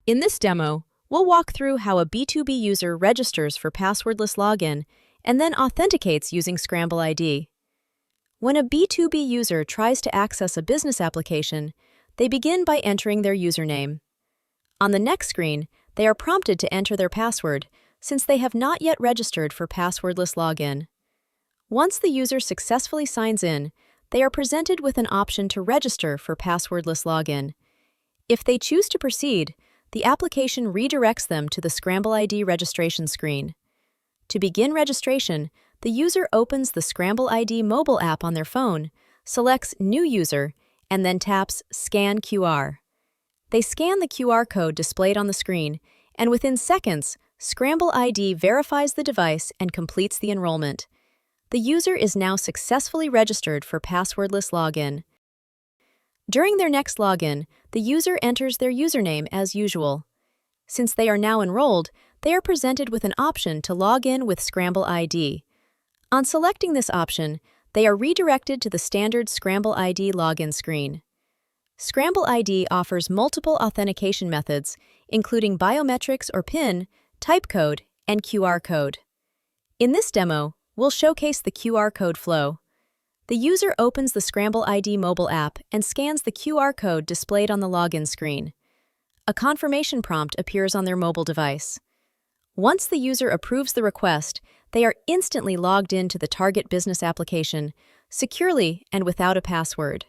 In this demo, we'll walk through how a B2B user registers for passwordless login and then authenticates using ScrambleID. When a B2B user tries to access a business application, they begin by entering their username. On the next screen, they are prompted to enter their password since they have not yet registered for passwordless login. Once the user successfully signs in, they are presented with an option to register for passwordless login. If they choose to proceed, the application redirects them to the ScrambleID registration screen. To begin registration, the user opens the ScrambleID mobile app on their phone, selects New User, and then taps Scan QR. They scan the QR code displayed on the screen, and within seconds, ScrambleID verifies the device and completes the enrollment. The user is now successfully registered for passwordless login. During their next login, the user enters their username as usual. Since they are now enrolled, they are presented with an option to log in with ScrambleID. On selecting this option, they are redirected to the standard ScrambleID login screen. ScrambleID offers multiple authentication methods, including biometrics or PIN, type code, and QR code. In this demo, we'll showcase the QR code flow. The user opens the ScrambleID mobile app and scans the QR code displayed on the login screen. A confirmation prompt appears on their mobile device. Once the user approves the request, they are instantly logged into the target business application, securely and without a password.